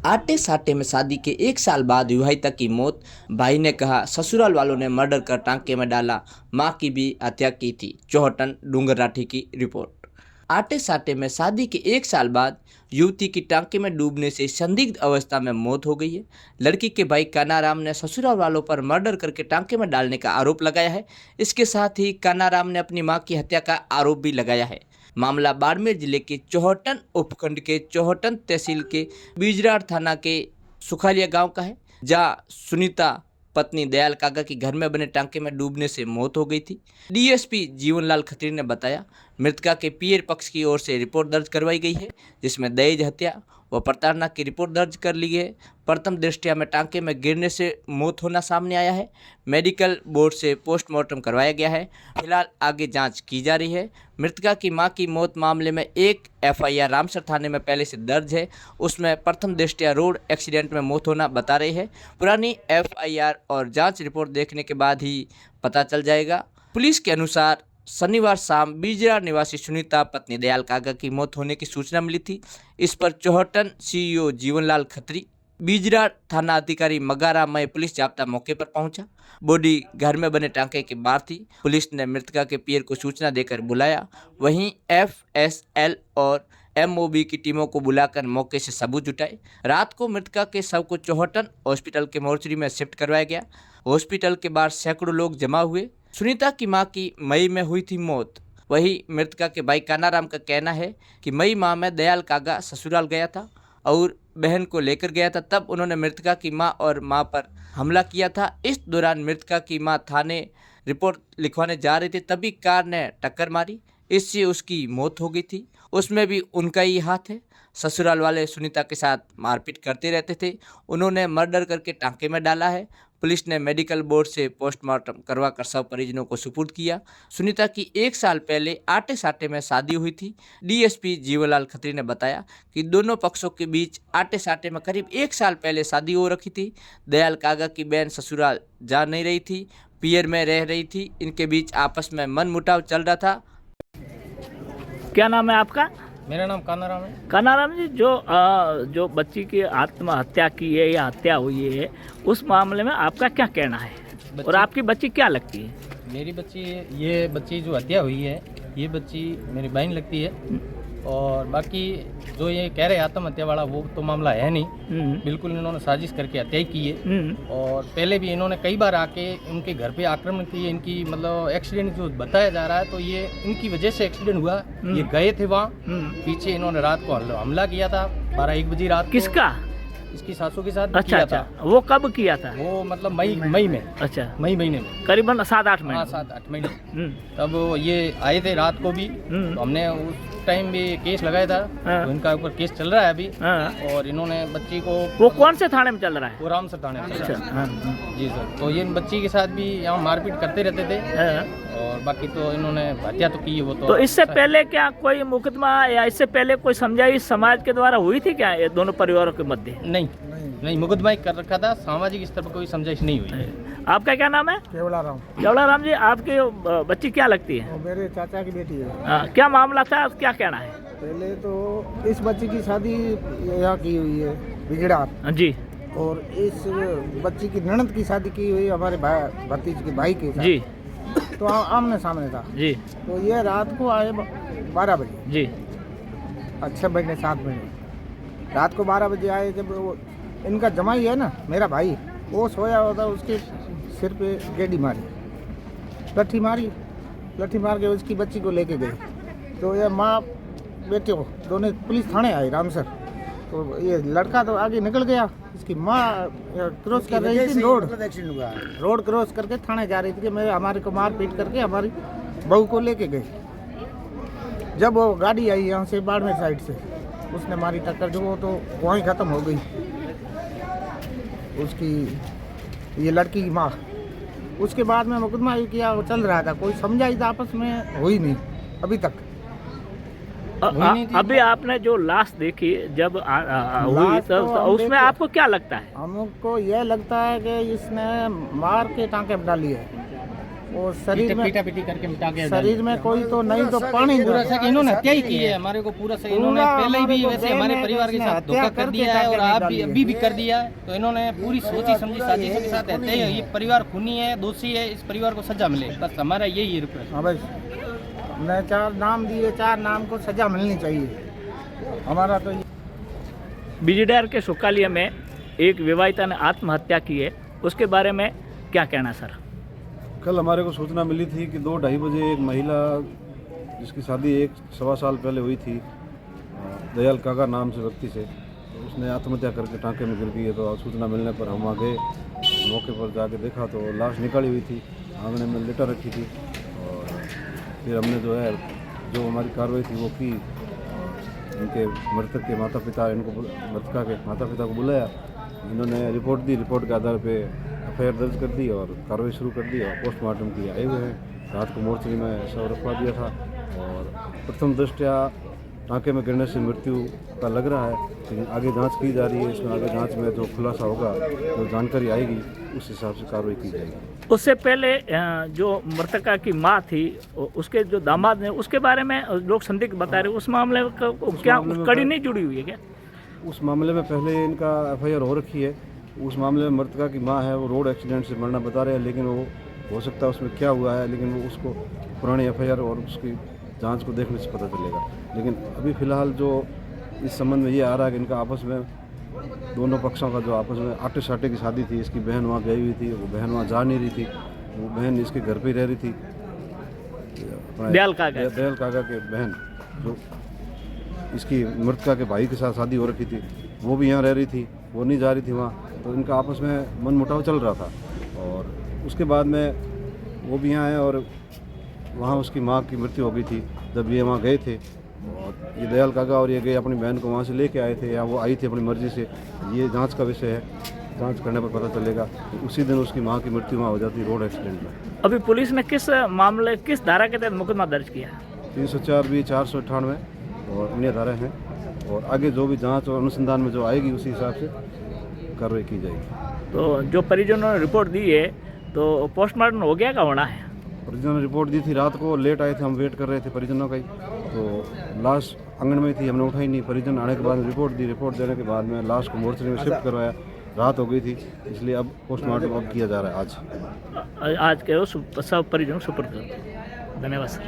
आटे साटे में शादी के 1 साल बाद विवाहिता की मौत। भाई ने कहा ससुराल वालों ने मर्डर कर टांके में डाला, मां की भी हत्या की थी। चौहटन डूंगरराठी की रिपोर्ट। आटे साटे में शादी के 1 साल बाद युवती की टांके में डूबने से संदिग्ध अवस्था में मौत हो गई है। लड़की के भाई कानाराम ने ससुराल वालों पर मर्डर करके टांके में डालने का आरोप लगाया है। इसके साथ ही कानाराम ने अपनी मां की हत्या का आरोप भी लगाया है। मामला बाड़मेर जिले के चौहटन उपखंड के चौहटन तहसील के बिजराड़ थाना के सुखालिया गांव का है, जहां सुनीता पत्नी दयाल काका की घर में बने टांके में डूबने से मौत हो गई थी। डीएसपी जीवनलाल खत्री ने बताया, मृतका के पीएर पक्ष की ओर से रिपोर्ट दर्ज करवाई गई है, जिसमें दहेज हत्या व प्रताड़ना की रिपोर्ट दर्ज कर ली है। प्रथम दृष्टया में टांके में गिरने से मौत होना सामने आया है। मेडिकल बोर्ड से पोस्टमार्टम करवाया गया है। फिलहाल आगे जांच की जा रही है। मृतका की मां की मौत मामले में एक एफआईआर रामसर थाने में पहले से दर्ज है। उसमें प्रथम दृष्टया रोड एक्सीडेंट में मौत होना बता रही है। पुरानी एफआईआर और जांच रिपोर्ट देखने के बाद ही पता चल जाएगा। पुलिस के अनुसार शनिवार शाम बिजराड़ निवासी सुनीता पत्नी दयाल काका की मौत होने की सूचना मिली थी। इस पर चौहटन सीईओ जीवनलाल खत्री, बिजराड़ थाना अधिकारी मगाराम मय पुलिस जाब्ता मौके पर पहुंचा। बॉडी घर में बने टांके के बाहर थी। पुलिस ने मृतका के पीयर को सूचना देकर बुलाया। वहीं एफएसएल और एमओबी की टीमों को बुलाकर मौके से सबूत जुटाए। रात को मृतका के शव को चौहटन हॉस्पिटल के मोर्चरी में शिफ्ट करवाया गया। हॉस्पिटल के बाहर सैकड़ों लोग जमा हुए। सुनीता की मां की मई में हुई थी मौत। वहीं मृतका के भाई कानाराम का कहना है कि मई माह में दयाल काका ससुराल गया था और बहन को लेकर गया था। तब उन्होंने मृतका की मां और मां पर हमला किया था। इस दौरान मृतका की मां थाने रिपोर्ट लिखवाने जा रही थी, तभी कार ने टक्कर मारी, इससे उसकी मौत हो गई थी। उसमें भी उनका ही हाथ है। ससुराल वाले सुनीता के साथ मारपीट करते रहते थे। उन्होंने मर्डर करके टांके में डाला है। पुलिस ने मेडिकल बोर्ड से पोस्टमार्टम करवाकर शव परिजनों को सुपुर्द किया। सुनीता की 1 साल पहले आटे साटे में शादी हुई थी। डीएसपी जीवनलाल खत्री ने बताया कि दोनों पक्षों के बीच आटे साटे में करीब 1 साल पहले शादी हो रखी थी। दयाल काका की बहन ससुराल जा नहीं रही थी, पियर में रह रही थी। इनके बीच आपस में मनमुटाव चल रहा था। क्या नाम है आपका? मेरा नाम कानाराम है। कानाराम जी, जो बच्ची की आत्महत्या की है या हत्या हुई है, उस मामले में आपका क्या कहना है और आपकी बच्ची क्या लगती है? मेरी बच्ची, ये बच्ची जो हत्या हुई है, ये बच्ची मेरी बहन लगती है। और बाकी जो ये कह रहे आत्महत्या वाला, वो तो मामला है नहीं। बिल्कुल इन्होंने साजिश करके हत्या ही की है। और पहले भी इन्होंने कई बार आके उनके घर पे आक्रमण किए। इनकी मतलब एक्सीडेंट जो बताया जा रहा है, तो ये इनकी वजह से एक्सीडेंट हुआ। ये गए थे वहाँ, पीछे इन्होंने रात को हमला किया था 12-1 बजे रात को। किसका? इसकी सासू के साथ अच्छा, किया अच्छा। था। वो कब किया था? वो मतलब मई में। अच्छा, मई महीने में, करीबन 7-8 महीने। हाँ 7-8 महीने। तब ये आए थे रात को भी, तो हमने उस टाइम भी केस लगाया था। तो इनका ऊपर केस चल रहा है अभी। और इन्होंने बच्ची को, वो कौन से थाने में चल रहा है? वो रामसर थाने में। अच्छा, जी सर। तो ये बच्ची के साथ भी यहाँ मारपीट करते रहते थे। और बाकी तो इन्होंने हत्या तो की है। वो तो इससे पहले क्या कोई मुकदमा या इससे पहले कोई समझाई समाज के द्वारा हुई थी क्या ये दोनों परिवारों के मध्य? नहीं, मुकदमा कर रखा था। सामाजिक स्तर पर कोई समझाइश नहीं हुई है। आपका क्या नाम है? केवलाराम। केवलाराम जी, आपकी बच्ची क्या लगती है? वो मेरे चाचा की बेटी है। क्या मामला था, क्या कहना है? पहले तो इस बच्ची की शादी यहाँ की हुई है बिजड़ा जी, और इस बच्ची की ननद की शादी की हुई हमारे भतीज के भाई के साथ जी। तो आमने सामने था जी। तो ये रात को आए 12 बजे। जी। 6 बजने 7 बजे रात को 12 बजे आए। जब वो इनका जमाई है ना, मेरा भाई, वो सोया होता, उसके सिर पे गेडी मारी, लट्ठी मार के उसकी बच्ची को लेके गए। तो ये माँ बेटे हो दोनों पुलिस थाने आए रामसर। तो ये लड़का तो आगे निकल गया, इसकी माँ क्रॉस कर रही थी रोड क्रॉस करके थाने जा रही थी कि मैं हमारे को मार पीट करके हमारी बहू को लेके गए। जब वो गाड़ी आई यहाँ से बाड़मेर साइड से, उसने मारी टक्कर, जो वो तो वहीं ख़त्म हो गई उसकी, ये लड़की की माँ। उसके बाद में मुकदमा ये किया, वो चल रहा था, कोई समझाई था आपस में हुई नहीं अभी तक। अभी आपने जो लाश देखी जब हुई, तो उसमें आपको क्या लगता है? हमको यह लगता है कि इसने मार के टांके में डाली है। और शरीर में पीटा पीटी करके मिटा के शरीर में कोई तो नहीं तो पानी पूरा सा कि इन्होंने हत्या ही की है हमारे को पूरा सा इन्होंने पहले भी वैसे हमारे परिवार के साथ धोखा कर दिया है और आप भी अभी भी कर दिया है। तो इन्होंने पूरी सोची समझी साजिशों के साथ हत्या है। ये परिवार खूनी है, दोषी है, इस परिवार को सजा मिले, बस हमारा यही रिक्वेस्ट। हाँ भाई, हमने 4 नाम दिए, 4 नाम को सजा मिलनी चाहिए हमारा तो। बिजडेर के सुकालिया में एक विवाहिता ने आत्महत्या की है, उसके बारे में क्या कहना सर? कल हमारे को सूचना मिली थी कि 2-2:30 बजे एक महिला जिसकी शादी 1-1.25 साल पहले हुई थी, दयाल काका नाम से व्यक्ति से, तो उसने आत्महत्या करके टांके में गिर गई है। तो सूचना मिलने पर हम वहाँ गए, मौके पर जाके देखा तो लाश निकाली हुई थी, आंगने में लेटा रखी थी। और फिर हमने जो हमारी कार्रवाई थी वो की। इनके मृतक के माता पिता, मृतका के माता पिता को बुलाया, इन्होंने रिपोर्ट दी। रिपोर्ट के आधार पे एफआईआर दर्ज कर दी और कार्रवाई शुरू कर दी और पोस्टमार्टम के लिए आए हुए हैं। रात को मोर्चरी में शव रखवा दिया था और प्रथम दृष्टया टाँके में गिरने से मृत्यु का लग रहा है, लेकिन आगे जांच की जा रही है। इसमें आगे जांच में जो खुलासा होगा, जो जानकारी आएगी, उस हिसाब से कार्रवाई की जाएगी। उससे पहले जो मृतका की माँ थी, उसके जो दामाद ने, उसके बारे में लोग संदिग्ध बता रहे, उस मामले को क्या कड़ी नहीं जुड़ी हुई है क्या? उस मामले में पहले इनका एफआईआर हो रखी है। उस मामले में मृतका की माँ है, वो रोड एक्सीडेंट से मरना बता रहे हैं, लेकिन वो हो सकता है उसमें क्या हुआ है, लेकिन वो उसको पुरानी एफआईआर और उसकी जांच को देखने से पता चलेगा। लेकिन अभी फ़िलहाल जो इस संबंध में ये आ रहा है कि इनका आपस में, दोनों पक्षों का जो आपस में आटे साटे की शादी थी, इसकी बहन वहाँ गई हुई थी, वो बहन वहाँ जा नहीं रही थी, वो बहन इसके घर पे ही रह रही थी। दयाल काका के बहन जो इसकी मृतका के भाई के साथ शादी हो रखी थी, वो भी यहाँ रह रही थी, वो नहीं जा रही थी वहाँ। तो इनका आपस में मनमुटाव चल रहा था और उसके बाद में वो भी यहाँ आए और वहाँ उसकी माँ की मृत्यु हो गई थी जब ये वहाँ गए थे। और ये दयाल काका और ये गए अपनी बहन को वहाँ से लेके आए थे, या वो आई थी अपनी मर्जी से, ये जांच का विषय है, जांच करने पर पता चलेगा। तो उसी दिन उसकी माँ की मृत्यु वहाँ हो जाती रोड एक्सीडेंट में। अभी पुलिस ने किस मामले, किस धारा के तहत मुकदमा दर्ज किया? 304B 498 और अन्य धाराएँ हैं, और आगे जो भी जांच और अनुसंधान में जो आएगी उसी हिसाब से कार्रवाई की जाएगी। तो जो परिजनों ने रिपोर्ट दी है, तो पोस्टमार्टम हो गया, का होना है? परिजनों ने रिपोर्ट दी थी, रात को लेट आए थे, हम वेट कर रहे थे परिजनों का ही, तो लाश आंगन में थी, हमने उठाई नहीं। परिजन आने के बाद रिपोर्ट दी, रिपोर्ट देने के बाद में लाश को मोर्चरी में शिफ्ट करवाया। रात हो गई थी, इसलिए अब पोस्टमार्टम अब किया जा रहा है आज के सब परिजनों सुपुर्द कर दो। धन्यवाद सर।